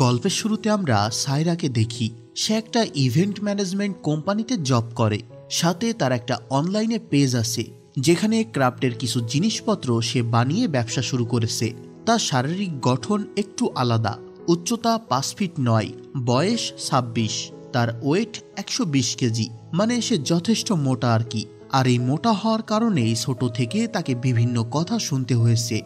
গল্পের শুরুতে আমরা সায়রাকে দেখি। সে একটা ইভেন্ট ম্যানেজমেন্ট কোম্পানিতে জব করে, সাথে তার একটা অনলাইনে পেজ আছে যেখানে ক্রাফটের কিছু জিনিসপত্র সে বানিয়ে ব্যবসা শুরু করেছে। তার শারীরিক গঠন একটু আলাদা, উচ্চতা 5 ফিট 9, বয়স 26, তার ওয়েট 120 কেজি, মানে সে যথেষ্ট মোটা আর কি। আর এই মোটা হওয়ার কারণেই ছোট থেকে তাকে বিভিন্ন কথা শুনতে হয়েছে।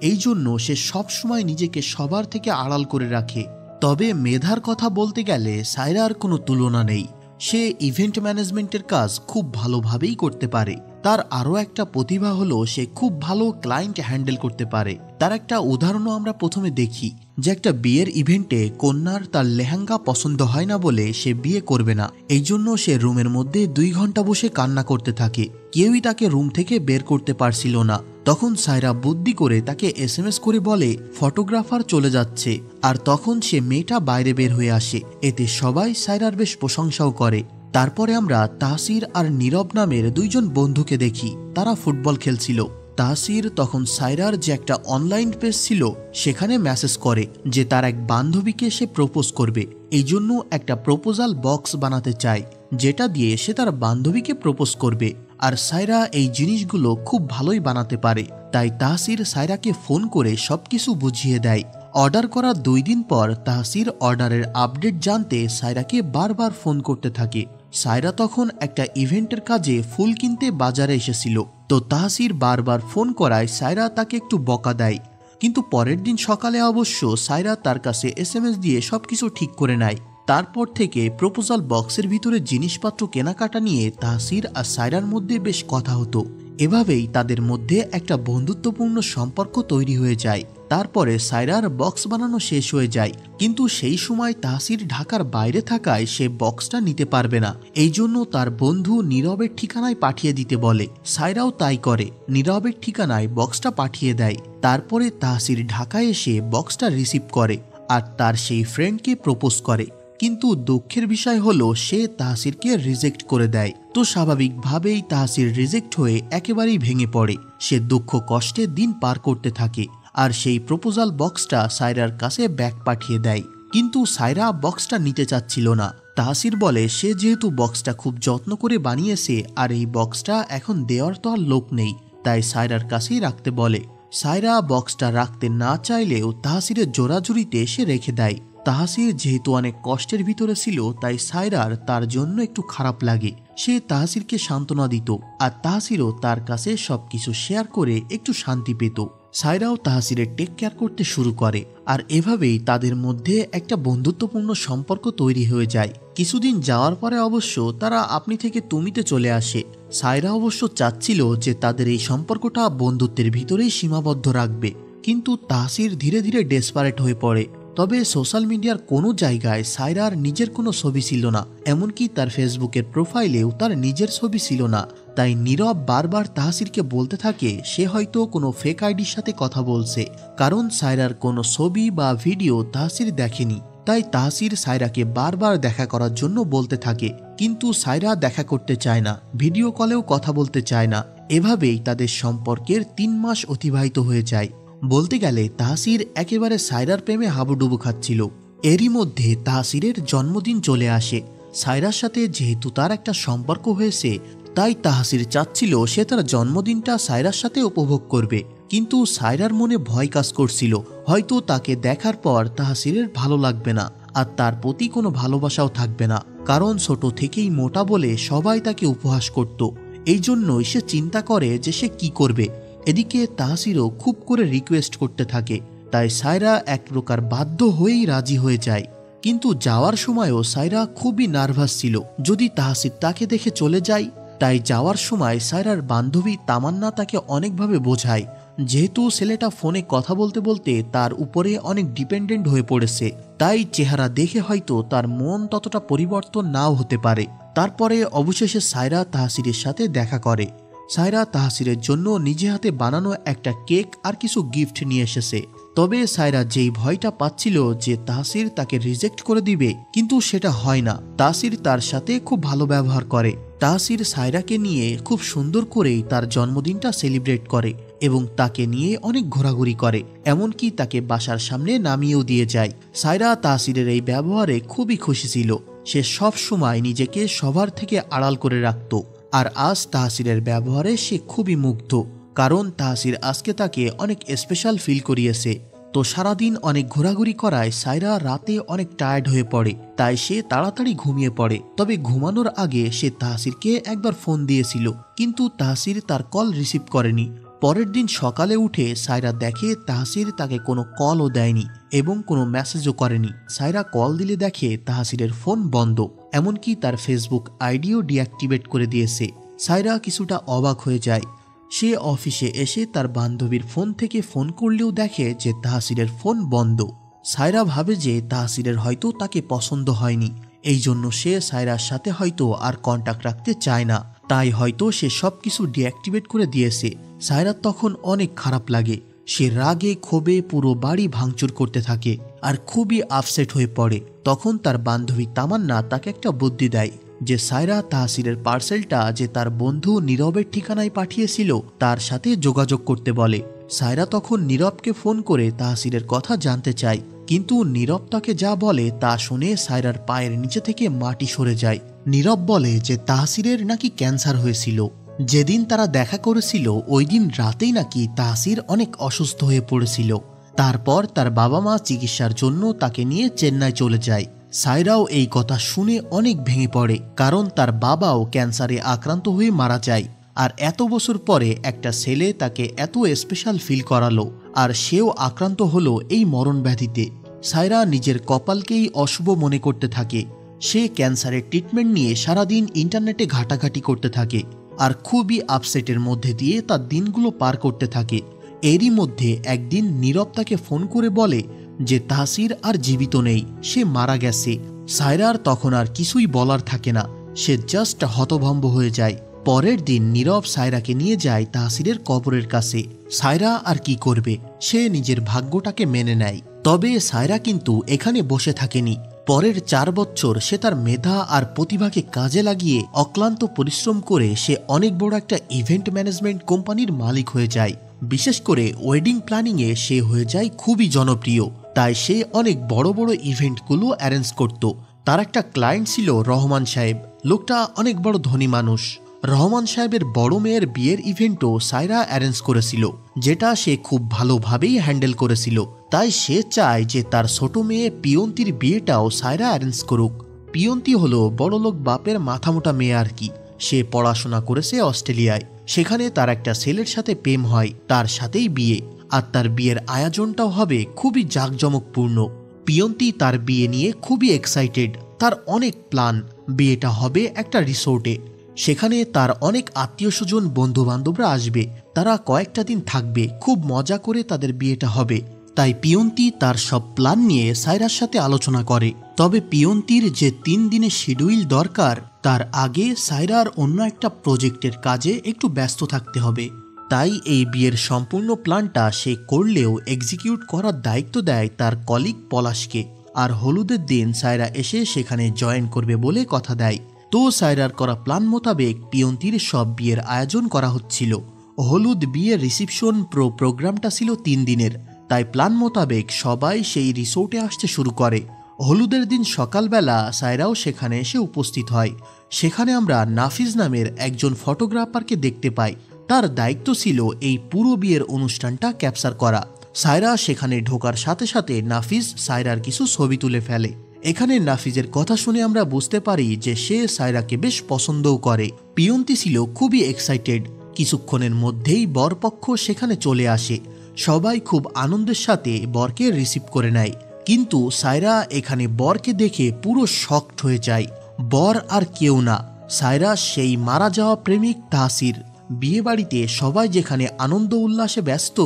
এই জন্য সে সবসময় নিজেকে সবার থেকে আড়াল করে রাখে। তবে মেধার কথা বলতে গেলে সায়রার কোনো তুলনা নেই। সে ইভেন্ট ম্যানেজমেন্টের কাজ খুব ভালোভাবেই করতে পারে। তার আরও একটা প্রতিভা হলো সে খুব ভালো ক্লায়েন্ট হ্যান্ডেল করতে পারে। তার একটা উদাহরণও আমরা প্রথমে দেখি যে একটা বিয়ের ইভেন্টে কন্যার তার লেহেঙ্গা পছন্দ হয় না বলে সে বিয়ে করবে না। এই জন্য সে রুমের মধ্যে 2 ঘন্টা বসে কান্না করতে থাকে। কেউই তাকে রুম থেকে বের করতে পারছিল না। তখন সায়রা বুদ্ধি করে তাকে SMS করে বলে ফটোগ্রাফার চলে যাচ্ছে, আর তখন সে মেয়েটা বাইরে বের হয়ে আসে। এতে সবাই সায়রার বেশ প্রশংসাও করে। তারপরে আমরা তাহসির আর নীরব নামের 2 জন বন্ধুকে দেখি। তারা ফুটবল খেলছিল। তাহসির তখন সায়রার যে একটা অনলাইন পেজ ছিল সেখানে মেসেজ করে যে তার এক বান্ধবীকে সে প্রপোজ করবে, এই জন্য একটা প্রপোজাল বক্স বানাতে চায় যেটা দিয়ে সে তার বান্ধবীকে প্রপোজ করবে। আর সায়রা এই জিনিসগুলো খুব ভালোই বানাতে পারে, তাই তাহসির সায়রাকে ফোন করে সবকিছু বুঝিয়ে দেয়। অর্ডার করার 2 দিন পর তাহসির অর্ডারের আপডেট জানতে সায়রাকে বারবার ফোন করতে থাকে। সায়রা তখন একটা ইভেন্টের কাজে ফুল কিনতে বাজারে এসেছিল, তো তাহসির বারবার ফোন করায় সায়রা তাকে একটু বকা দেয়। কিন্তু পরের দিন সকালে অবশ্য সায়রা তার কাছে SMS দিয়ে সবকিছু ঠিক করে নেয়। তারপর থেকে প্রপোজাল বক্সের ভিতরে জিনিসপত্র কেনাকাটা নিয়ে তাহসির আর সায়রার মধ্যে বেশ কথা হতো। এভাবেই তাদের মধ্যে একটা বন্ধুত্বপূর্ণ সম্পর্ক তৈরি হয়ে যায়। তারপরে সায়রার বক্স বানানো শেষ হয়ে যায়, কিন্তু সেই সময় তাহসির ঢাকার বাইরে থাকায় সে বক্সটা নিতে পারবে না। এই জন্য তার বন্ধু নীরবের ঠিকানায় পাঠিয়ে দিতে বলে। সায়রাও তাই করে, নীরবের ঠিকানায় বক্সটা পাঠিয়ে দেয়। তারপরে তাহসির ঢাকায় এসে বক্সটা রিসিভ করে আর তার সেই ফ্রেন্ডকে প্রপোজ করে। কিন্তু দুঃখের বিষয় হলো সে তাহসিরকে রিজেক্ট করে দেয়। তো স্বাভাবিকভাবেই তাহসির রিজেক্ট হয়ে একেবারেই ভেঙে পড়ে। সে দুঃখ কষ্টে দিন পার করতে থাকে আর সেই প্রপোজাল বক্সটা সায়রার কাছে ব্যাক পাঠিয়ে দেয়। কিন্তু সায়রা বক্সটা নিতে চাচ্ছিল না। তাহসির বলে সে যেহেতু বক্সটা খুব যত্ন করে বানিয়েছে আর এই বক্সটা এখন দেওয়ার তো আর লোক নেই, তাই সায়রার কাছেই রাখতে বলে। সায়রা বক্সটা রাখতে না চাইলেও তাহসিরের জোরাজুরিতে সে রেখে দেয়। তাহসির যেহেতু অনেক কষ্টের ভিতরে ছিল, তাই সায়রার তার জন্য একটু খারাপ লাগে। সে তাহসিরকে সান্ত্বনা দিত আর তাহসিরও তার কাছে সবকিছু শেয়ার করে একটু শান্তি পেত। সায়রাও তাহসিরের টেক কেয়ার করতে শুরু করে আর এভাবেই তাদের মধ্যে একটা বন্ধুত্বপূর্ণ সম্পর্ক তৈরি হয়ে যায়। কিছুদিন যাওয়ার পরে অবশ্য তারা আপনি থেকে তুমিতে চলে আসে। সায়রা অবশ্য চাচ্ছিল যে তাদের এই সম্পর্কটা বন্ধুত্বের ভিতরেই সীমাবদ্ধ রাখবে, কিন্তু তাহসির ধীরে ধীরে ডেসপারেট হয়ে পড়ে। তবে সোশ্যাল মিডিয়ার কোনো জায়গায় সায়রার নিজের কোনো ছবি ছিল না, এমনকি তার ফেসবুকের প্রোফাইলেও তার নিজের ছবি ছিল না। তাই নীরব বারবার তাহসিরকে বলতে থাকে সে হয়তো কোনো ফেক আইডির সাথে কথা বলছে, কারণ সায়রার কোনো ছবি বা ভিডিও তাহসির দেখেনি। তাই তাহসির সায়রাকে বারবার দেখা করার জন্য বলতে থাকে, কিন্তু সায়রা দেখা করতে চায় না, ভিডিও কলেও কথা বলতে চায় না। এভাবেই তাদের সম্পর্কের 3 মাস অতিবাহিত হয়ে যায়। বলতে গেলে তাহসির একেবারে সায়রার প্রেমে হাবুডুবু খাচ্ছিল। এরই মধ্যে তাহসিরের জন্মদিন চলে আসে। সায়রার সাথে যেহেতু তার একটা সম্পর্ক হয়েছে, তাই তাহসির চাচ্ছিল সে তার জন্মদিনটা সায়রার সাথে উপভোগ করবে। কিন্তু সায়রার মনে ভয় কাজ করছিল, হয়তো তাকে দেখার পর তাহসিরের ভালো লাগবে না আর তার প্রতি কোনো ভালোবাসাও থাকবে না, কারণ ছোট থেকেই মোটা বলে সবাই তাকে উপহাস করত। এই জন্যই সে চিন্তা করে যে সে কি করবে। এদিকে তাহসিরও খুব করে রিকোয়েস্ট করতে থাকে, তাই সায়রা এক প্রকার বাধ্য হয়েই রাজি হয়ে যায়। কিন্তু যাওয়ার সময়ও সায়রা খুবই নার্ভাস ছিল, যদি তাহসির তাকে দেখে চলে যায়। তাই যাওয়ার সময় সায়রার বান্ধবী তামান্না তাকে অনেকভাবে বোঝায়, যেহেতু ছেলেটা ফোনে কথা বলতে বলতে তার উপরে অনেক ডিপেন্ডেন্ট হয়ে পড়েছে, তাই চেহারা দেখে হয়তো তার মন ততটা পরিবর্তন নাও হতে পারে। তারপরে অবশেষে সায়রা তাহসিরের সাথে দেখা করে। সায়রা তাহসিরের জন্য নিজে হাতে বানানো একটা কেক আর কিছু গিফট নিয়ে এসেছে। তবে সায়রা যেই ভয়টা পাচ্ছিল যে তাহসির তাকে রিজেক্ট করে দিবে, কিন্তু সেটা হয় না। তাহসির তার সাথে খুব ভালো ব্যবহার করে। তাহসির সায়রাকে নিয়ে খুব সুন্দর করেই তার জন্মদিনটা সেলিব্রেট করে এবং তাকে নিয়ে অনেক ঘোরাঘুরি করে, এমনকি তাকে বাসার সামনে নামিয়েও দিয়ে যায়। সায়রা তাহসিরের এই ব্যবহারে খুবই খুশি ছিল। সে সব সময় নিজেকে সবার থেকে আড়াল করে রাখত। আর আজ তাহসিরের ব্যবহারে সে খুবই মুগ্ধ, কারণ তাহসির আজকে তাকে অনেক স্পেশাল ফিল করিয়েছে। তো সারাদিন অনেক ঘোরাঘুরি করায় সায়রা রাতে অনেক টায়ার্ড হয়ে পড়ে, তাই সে তাড়াতাড়ি ঘুমিয়ে পড়ে। তবে ঘুমানোর আগে সে তাহসিরকে একবার ফোন দিয়েছিল, কিন্তু তাহসির তার কল রিসিভ করেনি। পরের দিন সকালে উঠে সায়রা দেখে তাহসির তাকে কোনো কলও দেয়নি এবং কোনো মেসেজও করেনি। সায়রা কল দিলে দেখে তাহসিরের ফোন বন্ধ, এমনকি তার ফেসবুক আইডিও ডিঅ্যাক্টিভেট করে দিয়েছে। সায়রা কিছুটা অবাক হয়ে যায়। সে অফিসে এসে তার বান্ধবীর ফোন থেকে ফোন করলেও দেখে যে তাহসিরের ফোন বন্ধ। সায়রা ভাবে যে তাহসিরের হয়তো তাকে পছন্দ হয়নি, এই জন্য সে সায়রার সাথে হয়তো আর কন্টাক্ট রাখতে চায় না, তাই হয়তো সে সবকিছু ডিঅ্যাক্টিভেট করে দিয়েছে। সায়রার তখন অনেক খারাপ লাগে। সে রাগে ক্ষোভে পুরো বাড়ি ভাঙচুর করতে থাকে আর খুবই আপসেট হয়ে পড়ে। তখন তার বান্ধবী তামান্না তাকে একটা বুদ্ধি দেয় যে সায়রা তাহসিরের পার্সেলটা যে তার বন্ধু নীরবের ঠিকানায় পাঠিয়েছিল তার সাথে যোগাযোগ করতে বলে। সায়রা তখন নীরবকে ফোন করে তাহসিরের কথা জানতে চায়, কিন্তু নীরব তাকে যা বলে তা শুনে সায়রার পায়ের নিচে থেকে মাটি সরে যায়। নীরব বলে যে তাহসিরের নাকি ক্যান্সার হয়েছিল। যেদিন তারা দেখা করেছিল ওই দিন রাতেই নাকি তাহসির অনেক অসুস্থ হয়ে পড়েছিল। তারপর তার বাবা মা চিকিৎসার জন্য তাকে নিয়ে চেন্নাই চলে যায়। সায়রাও এই কথা শুনে অনেক ভেঙে পড়ে, কারণ তার বাবাও ক্যান্সারে আক্রান্ত হয়ে মারা যায়। আর এত বছর পরে একটা ছেলে তাকে এত স্পেশাল ফিল করালো, আর সেও আক্রান্ত হলো এই মরণ ব্যাধিতে। সায়রা নিজের কপালকেই অশুভ মনে করতে থাকে। সে ক্যান্সারের ট্রিটমেন্ট নিয়ে সারাদিন ইন্টারনেটে ঘাটাঘাটি করতে থাকে আর খুবই আপসেটের মধ্যে দিয়ে তার দিনগুলো পার করতে থাকে। এরই মধ্যে একদিন নীরব তাকে ফোন করে বলে যে তাহসির আর জীবিত নেই, সে মারা গেছে। সায়রার তখন আর কিছুই বলার থাকে না, সে জাস্ট হতভম্ব হয়ে যায়। পরের দিন নীরব সায়রাকে নিয়ে যায় তাহসিরের কবরের কাছে। সায়রা আর কি করবে, সে নিজের ভাগ্যটাকে মেনে নেয়। তবে সায়রা কিন্তু এখানে বসে থাকেনি। পরের 4 বছর সে তার মেধা আর প্রতিভাকে কাজে লাগিয়ে অক্লান্ত পরিশ্রম করে সে অনেক বড় একটা ইভেন্ট ম্যানেজমেন্ট কোম্পানির মালিক হয়ে যায়। বিশেষ করে ওয়েডিং প্ল্যানিংয়ে সে হয়ে যায় খুবই জনপ্রিয়, তাই সে অনেক বড় বড় ইভেন্টগুলো অ্যারেঞ্জ করত। তার একটা ক্লায়েন্ট ছিল রহমান সাহেব। লোকটা অনেক বড় ধনী মানুষ। রহমান সাহেবের বড় মেয়ের বিয়ের ইভেন্টও সায়রা অ্যারেঞ্জ করেছিল, যেটা সে খুব ভালোভাবেই হ্যান্ডেল করেছিল। তাই সে চায় যে তার ছোট মেয়ে পিয়ন্তির বিয়েটাও সায়রা অ্যারেঞ্জ করুক। পিয়ন্তি হলো বড়লোক বাপের মাথামোটা মেয়ে আর কি। সে পড়াশোনা করেছে অস্ট্রেলিয়ায়, সেখানে তার একটা ছেলের সাথে প্রেম হয়, তার সাথেই বিয়ে। আর তার বিয়ের আয়োজনটাও হবে খুবই জাঁকজমকপূর্ণ। পিয়ন্তি তার বিয়ে নিয়ে খুবই এক্সাইটেড। তার অনেক প্ল্যান। বিয়েটা হবে একটা রিসোর্টে, সেখানে তার অনেক আত্মীয় স্বজন বন্ধু বান্ধবরা আসবে। তারা কয়েকটা দিন থাকবে, খুব মজা করে তাদের বিয়েটা হবে। তাই পিয়ন্তি তার সব প্ল্যান নিয়ে সায়রার সাথে আলোচনা করে। তবে পিয়ন্তির যে 3 দিনের শিডিউল দরকার, তার আগে সায়রার অন্য একটা প্রজেক্টের কাজে একটু ব্যস্ত থাকতে হবে। তাই এই বিয়ের সম্পূর্ণ প্ল্যানটা সে করলেও এক্সিকিউট করার দায়িত্ব দেয় তার কলিগ পলাশকে। আর হলুদের দিন সায়রা এসে সেখানে জয়েন করবে বলে কথা দেয়। তো সায়রার করা প্ল্যান মোতাবেক পিয়ন্তির সব বিয়ের আয়োজন করা হচ্ছিল। হলুদ বিয়ের রিসিপশন প্রোগ্রামটা ছিল 3 দিনের, তাই প্ল্যান মোতাবেক সবাই সেই রিসোর্টে আসতে শুরু করে। হলুদের দিন সকালবেলা সায়রাও সেখানে এসে উপস্থিত হয়। সেখানে আমরা নাফিজ নামের একজন ফটোগ্রাফারকে দেখতে পাই। তার দায়িত্ব ছিল এই পুরো বিয়ের অনুষ্ঠানটা ক্যাপচার করা। সায়রা সেখানে ঢোকার সাথে সাথে নাফিজ সায়রার কিছু ছবি তুলে ফেলে। এখানে নাফিজের কথা শুনে আমরা বুঝতে পারি যে সে সায়রাকে বেশ পছন্দও করে। পিয়ন্তি ছিল খুবই এক্সাইটেড। কিছুক্ষণের মধ্যেই বরপক্ষ সেখানে চলে আসে। সবাই খুব আনন্দের সাথে বরকে রিসিভ করে নেয়, কিন্তু সায়রা এখানে বরকে দেখে পুরো শকড হয়ে যায়। বর আর কেউ না, সায়রা সেই মারা যাওয়া প্রেমিক তাহসির। বিয়ে বাড়িতে সবাই যেখানে আনন্দ উল্লাসে ব্যস্ত,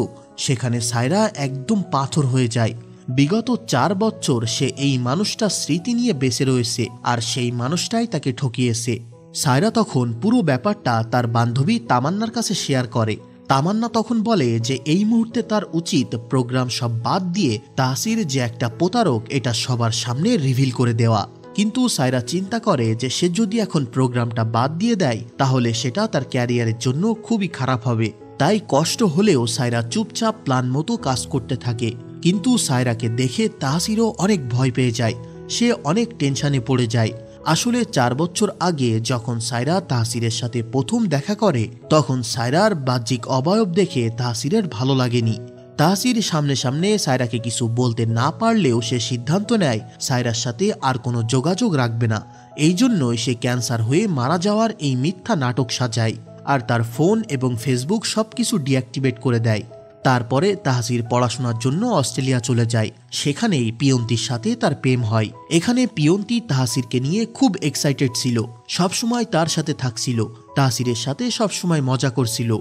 সেখানে সায়রা একদম পাথর হয়ে যায়। বিগত 4 বছর সে এই মানুষটার স্মৃতি নিয়ে বেঁচে রয়েছে, আর সেই মানুষটাই তাকে ঠকিয়েছে। সায়রা তখন পুরো ব্যাপারটা তার বান্ধবী তামান্নার কাছে শেয়ার করে। তামান্না তখন বলে যে এই মুহূর্তে তার উচিত প্রোগ্রাম সব বাদ দিয়ে তাহসির যে একটা প্রতারক এটা সবার সামনে রিভিল করে দেওয়া। কিন্তু সায়রা চিন্তা করে যে সে যদি এখন প্রোগ্রামটা বাদ দিয়ে দেয় তাহলে সেটা তার ক্যারিয়ারের জন্য খুবই খারাপ হবে। তাই কষ্ট হলেও সায়রা চুপচাপ প্ল্যান মতো কাজ করতে থাকে। কিন্তু সায়রাকে দেখে তাহসিরও অনেক ভয় পেয়ে যায়, সে অনেক টেনশনে পড়ে যায়। আসলে 4 বছর আগে যখন সায়রা তাহসিরের সাথে প্রথম দেখা করে তখন সায়রার বাহ্যিক অবয়ব দেখে তাহসিরের ভালো লাগেনি। তাহসির সামনে সামনে সায়রাকে কিছু বলতে না পারলেও সে সিদ্ধান্ত নেয় সায়রার সাথে আর কোনো যোগাযোগ রাখবে না। এই জন্যই সে ক্যান্সার হয়ে মারা যাওয়ার এই মিথ্যা নাটক সাজায় আর তার ফোন এবং ফেসবুক সবকিছু ডিঅ্যাক্টিভেট করে দেয়। তারপরে তাহসির পড়াশোনার জন্য অস্ট্রেলিয়া চলে যায়। সেখানেই পিয়ন্তির সাথে তার প্রেম হয়। এখানে পিয়ন্তি তাহসিরকে নিয়ে খুব এক্সাইটেড ছিল, সবসময় তার সাথে থাকছিল, তাহসিরের সাথে সবসময় মজা করছিল।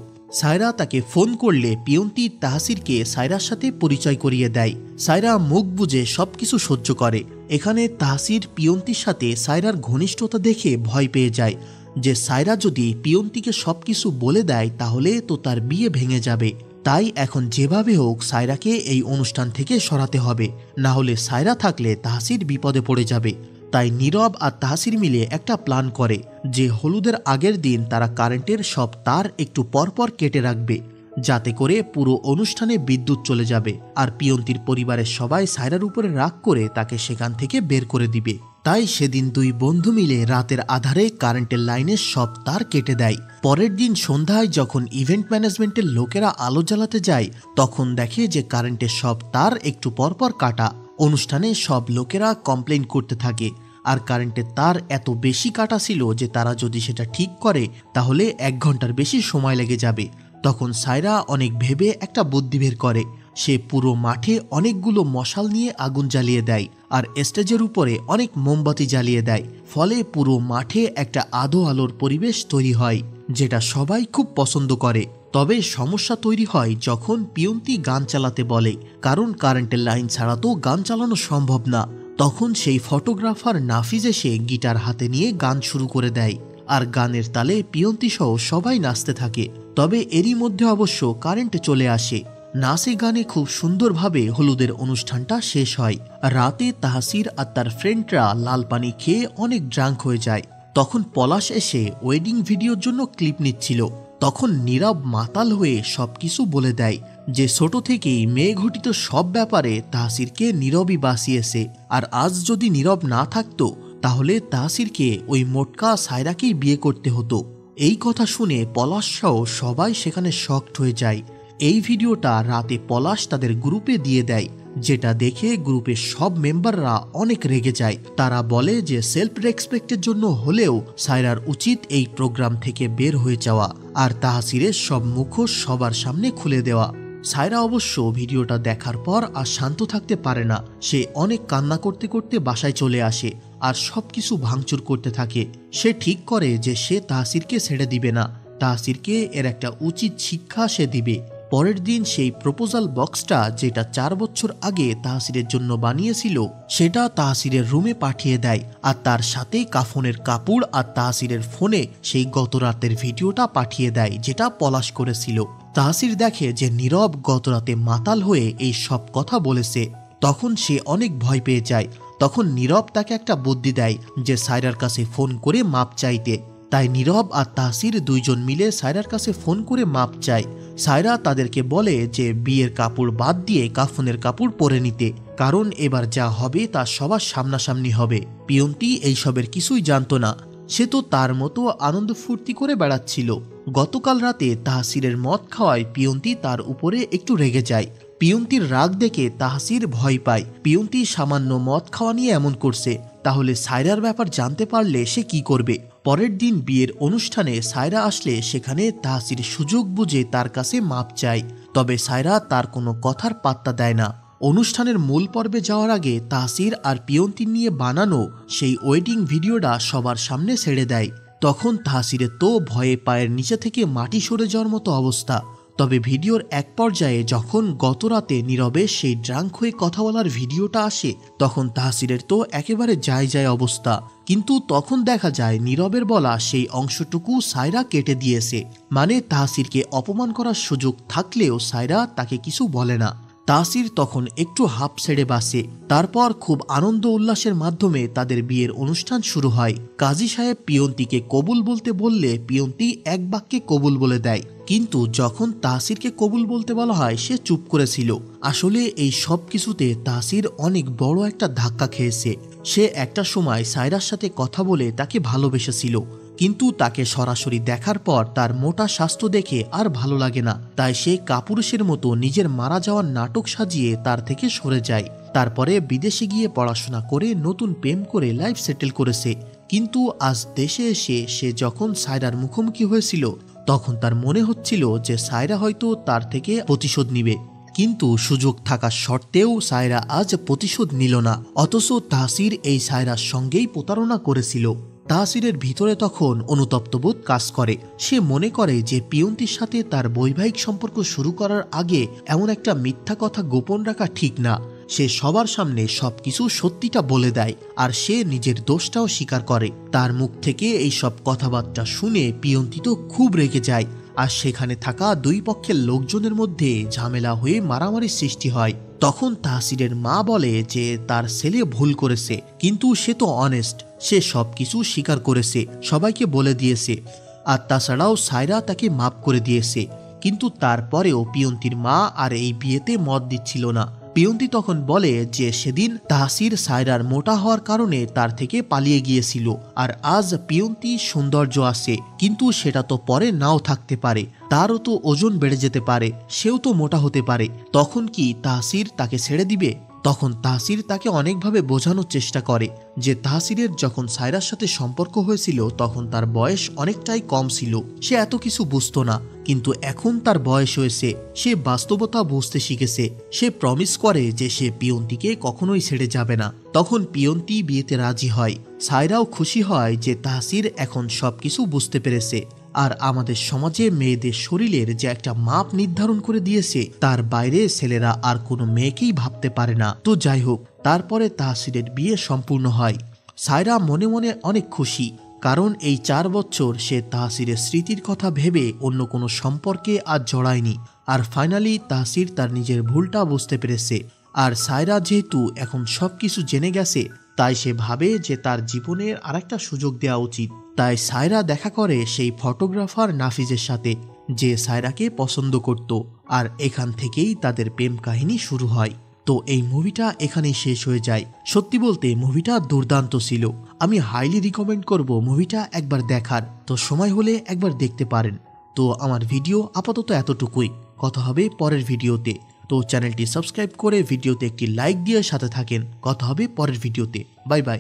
সায়রা তাকে ফোন করলে পিয়ন্তি তাহসিরকে সায়রার সাথে পরিচয় করিয়ে দেয়। সায়রা মুখ বুজে সবকিছু সহ্য করে। এখানে তাহসির পিয়ন্তির সাথে সায়রার ঘনিষ্ঠতা দেখে ভয় পেয়ে যায় যে সায়রা যদি পিয়ন্তিকে সবকিছু বলে দেয় তাহলে তো তার বিয়ে ভেঙে যাবে। তাই এখন যেভাবে হোক সায়রাকে এই অনুষ্ঠান থেকে সরাতে হবে, না হলে সায়রা থাকলে তাহসির বিপদে পড়ে যাবে। তাই নীরব আর তাহসির মিলে একটা প্ল্যান করে যে হলুদের আগের দিন তারা কারেন্টের সব তার একটু পরপর কেটে রাখবে, যাতে করে পুরো অনুষ্ঠানে বিদ্যুৎ চলে যাবে আর পিয়ন্তির পরিবারের সবাই সায়রার উপরে রাগ করে তাকে সেখান থেকে বের করে দিবে। তাই সেদিন দুই বন্ধু মিলে রাতের আধারে কারেন্টের লাইনের সব তার কেটে দেয়। পরের দিন সন্ধ্যায় যখন ইভেন্ট ম্যানেজমেন্টের লোকেরা আলো জ্বালাতে যায় তখন দেখে যে কারেন্টের সব তার একটু পরপর কাটা। অনুষ্ঠানে সব লোকেরা কমপ্লেইন করতে থাকে আর কারেন্টের তার এত বেশি কাটা ছিল যে তারা যদি সেটা ঠিক করে তাহলে 1 ঘন্টার বেশি সময় লেগে যাবে। তখন সায়রা অনেক ভেবে একটা বুদ্ধি বের করে। সে পুরো মাঠে অনেকগুলো মশাল নিয়ে আগুন জ্বালিয়ে দেয় আর স্টেজের উপরে অনেক মোমবাতি জ্বালিয়ে দেয়। ফলে পুরো মাঠে একটা আধো আলোর পরিবেশ তৈরি হয়, যেটা সবাই খুব পছন্দ করে। তবে সমস্যা তৈরি হয় যখন পিয়ন্তি গান চালাতে বলে, কারণ কারেন্টের লাইন ছাড়া তো গান চালানো সম্ভব না। তখন সেই ফটোগ্রাফার নাফিজ এসে গিটার হাতে নিয়ে গান শুরু করে দেয় আর গানের তালে পিয়ন্তি সহ সবাই নাচতে থাকে। তবে এরই মধ্যে অবশ্য কারেন্ট চলে আসে। নাচে গানে খুব সুন্দরভাবে হলুদের অনুষ্ঠানটা শেষ হয়। রাতে তাহসির আর তার ফ্রেন্ডরা লাল পানি খেয়ে অনেক ড্রাঙ্ক হয়ে যায়। তখন পলাশ এসে ওয়েডিং ভিডিওর জন্য ক্লিপ নিচ্ছিল। তখন নীরব মাতাল হয়ে সবকিছু বলে দেয় যে ছোট থেকেই মেয়ে ঘটিত সব ব্যাপারে তাহসিরকে নীরবই বাঁচিয়েছে, আর আজ যদি নীরব না থাকতো তাহলে তাহসিরকে ওই মোটকা সায়রাকেই বিয়ে করতে হতো। এই কথা শুনে পলাশ সহ সবাই সেখানে শকড হয়ে যায়। এই ভিডিওটা রাতে পলাশ তাদের গ্রুপে দিয়ে দেয়, যেটা দেখে গ্রুপের সব মেম্বাররা অনেক রেগে যায়। তারা বলে যে সেলফ রেসপেক্টের জন্য হলেও সায়রার উচিত এই প্রোগ্রাম থেকে বের হয়ে যাওয়া আর তাহসিরের সব মুখোশ সবার সামনে খুলে দেওয়া। সায়রা অবশ্য ভিডিওটা দেখার পর আর শান্ত থাকতে পারে না। সে অনেক কান্না করতে করতে বাসায় চলে আসে আর সবকিছু ভাঙচুর করতে থাকে। সে ঠিক করে যে সে তাহসিরকে ছেড়ে দিবে না, তাহসিরকে এর একটা উচিত শিক্ষা সে দিবে। পরের দিন সেই প্রপোজাল বক্সটা যেটা 4 বছর আগে তাহসিরের জন্য বানিয়েছিল সেটা তাহসিরের রুমে পাঠিয়ে দেয় আর তার সাথে কাফনের কাপড় আর তাহসিরের ফোনে সেই গত রাতের ভিডিওটা পাঠিয়ে দেয় যেটা পলাশ করেছিল। তাহসির দেখে যে নীরব গত রাতে মাতাল হয়ে এই সব কথা বলেছে। তখন সে অনেক ভয় পেয়ে যায়। তখন নীরব তাকে একটা বুদ্ধি দেয় যে সায়রার কাছে ফোন করে মাপ চাইতে। তাই নীরব আর তাহসির দুইজন মিলে সায়রার কাছে ফোন করে মাপ চায়। সায়রা তাদেরকে বলে যে বিয়ের কাপড় বাদ দিয়ে কাফনের কাপড় পরে নিতে, কারণ এবার যা হবে তা সবার সামনাসামনি হবে। পিয়ন্তি এইসবের কিছুই জানতো না, সে তো তার মতো আনন্দ ফুর্তি করে বেড়াচ্ছিল। গতকাল রাতে তাহসিরের মদ খাওয়ায় পিয়ন্তি তার উপরে একটু রেগে যায়। পিয়ন্তির রাগ দেখে তাহসির ভয় পায়। পিয়ন্তি সামান্য মদ খাওয়া নিয়ে এমন করছে, তাহলে সায়রার ব্যাপার জানতে পারলে সে কি করবে। পরের দিন বিয়ের অনুষ্ঠানে সায়রা আসলে সেখানে তাহসির সুযোগ বুঝে তার কাছে মাপ চায়। তবে সায়রা তার কোনো কথার পাত্তা দেয় না। অনুষ্ঠানের মূল পর্বে যাওয়ার আগে তাহসির আর পিয়ন্তি নিয়ে বানানো সেই ওয়েডিং ভিডিওটা সবার সামনে ছেড়ে দেয়। তখন তাহসিরের তো ভয়ে পায়ের নিচে থেকে মাটি সরে যাওয়ার মতো অবস্থা। তবে ভিডিওর এক পর্যায়ে যখন গত রাতে নীরবে সেই ড্রাঙ্ক হয়ে কথা বলার ভিডিওটা আসে তখন তাহসিরের তো একেবারে যায় অবস্থা। কিন্তু তখন দেখা যায় নীরবের বলা সেই অংশটুকু সায়রা কেটে দিয়েছে। মানে তাহসিরকে অপমান করার সুযোগ থাকলেও সায়রা তাকে কিছু বলে না। তাসির তখন একটু হাঁপ ছেড়ে বাসে। তারপর খুব আনন্দ উল্লাসের মাধ্যমে তাদের বিয়ের অনুষ্ঠান শুরু হয়। কাজী সাহেব পিয়ন্তিকে কবুল বলতে বললে পিয়ন্তি এক বাক্যে কবুল বলে দেয়, কিন্তু যখন তাসিরকে কবুল বলতে বলা হয় সে চুপ করেছিল। আসলে এই সব কিছুতে তাসির অনেক বড় একটা ধাক্কা খেয়েছে। সে একটা সময় সায়রার সাথে কথা বলে তাকে ভালোবেসেছিল, কিন্তু তাকে সরাসরি দেখার পর তার মোটা স্বাস্থ্য দেখে আর ভালো লাগে না। তাই সে কাপুরুষের মতো নিজের মারা যাওয়ার নাটক সাজিয়ে তার থেকে সরে যায়। তারপরে বিদেশে গিয়ে পড়াশোনা করে নতুন প্রেম করে লাইফ সেটেল করেছে। কিন্তু আজ দেশে এসে সে যখন সায়রার মুখোমুখি হয়েছিল তখন তার মনে হচ্ছিল যে সায়রা হয়তো তার থেকে প্রতিশোধ নিবে, কিন্তু সুযোগ থাকা সত্ত্বেও সায়রা আজ প্রতিশোধ নিল না। অথচ তাসির এই সায়রার সঙ্গেই প্রতারণা করেছিল। তাসিরের ভিতরে তখন অনুতপ্তবোধ কাজ করে। সে মনে করে যে পিয়ন্তির সাথে তার বৈবাহিক সম্পর্ক শুরু করার আগে এমন একটা মিথ্যা কথা গোপন রাখা ঠিক না। সে সবার সামনে সবকিছু সত্যিটা বলে দেয়, আর সে নিজের দোষটাও স্বীকার করে। তার মুখ থেকে এই সব কথাবার্তা শুনে পিয়ন্তি তো খুব রেগে যায়, আর সেখানে থাকা দুই পক্ষের লোকজনের মধ্যে ঝামেলা হয়ে মারামারির সৃষ্টি হয়। তখন তাসিরের মা বলে যে তার ছেলে ভুল করেছে, কিন্তু সে তো অনেস্ট, সে সবকিছু স্বীকার করেছে, সবাইকে বলে দিয়েছে, আর তাছাড়াও সায়রা তাকে মাফ করে দিয়েছে। কিন্তু তারপরেও পিয়ন্তির মা আর এই বিয়েতে মত দিচ্ছিল না। পিয়ন্তি তখন বলে যে সেদিন তাসির সায়রার মোটা হওয়ার কারণে তার থেকে পালিয়ে গিয়েছিল, আর আজ পিয়ন্তি সৌন্দর্য আছে, কিন্তু সেটা তো পরে নাও থাকতে পারে, তারও তো ওজন বেড়ে যেতে পারে, সেও তো মোটা হতে পারে। তখন কি তাসির তাকে ছেড়ে দিবে? তখন তাসির তাকে অনেকভাবে বোঝানোর চেষ্টা করে যে তাসিরের যখন সায়রার সাথে সম্পর্ক হয়েছিল তখন তার বয়স অনেকটাই কম ছিল, সে এত কিছু বুঝতো না, কিন্তু এখন তার বয়স হয়েছে, সে বাস্তবতা বুঝতে শিখেছে। সে প্রমিস করে যে সে পিয়ন্তিকে কখনোই ছেড়ে যাবে না। তখন পিয়ন্তি বিয়েতে রাজি হয়। সায়রাও খুশি হয় যে তাসির এখন সবকিছু বুঝতে পেরেছে। আর আমাদের সমাজে মেয়েদের শরীরের যে একটা মাপ নির্ধারণ করে দিয়েছে তার বাইরে ছেলেরা আর কোনো মেয়েকেই ভাবতে পারে না। তো যাই হোক, তারপরে তাসিরের বিয়ে সম্পূর্ণ হয়। সায়রা মনে মনে অনেক খুশি, কারণ এই 4 বছর সে তাসিরের স্মৃতির কথা ভেবে অন্য কোনো সম্পর্কে আর জড়ায়নি। আর ফাইনালি তাসির তার নিজের ভুলটা বুঝতে পেরেছে। আর সায়রা যেহেতু এখন সবকিছু জেনে গেছে, তাই সে ভাবে যে তার জীবনের আরেকটা সুযোগ দেওয়া উচিত। তাই সায়রা দেখা করে সেই ফটোগ্রাফার নাফিজের সাথে, যে সায়রাকে পছন্দ করত, আর এখান থেকেই তাদের প্রেম কাহিনী শুরু হয়। তো এই মুভিটা এখানেই শেষ হয়ে যায়। সত্যি বলতে মুভিটা দুর্দান্ত ছিল। আমি হাইলি রিকমেন্ড করব মুভিটা একবার দেখার। তো সময় হলে একবার দেখতে পারেন। তো আমার ভিডিও আপাতত এতটুকুই, কথা হবে পরের ভিডিওতে। তো চ্যানেলটি সাবস্ক্রাইব করে ভিডিওতে একটি লাইক দিয়ে সাথে থাকেন। কথা হবে পরের ভিডিওতে। Bye bye.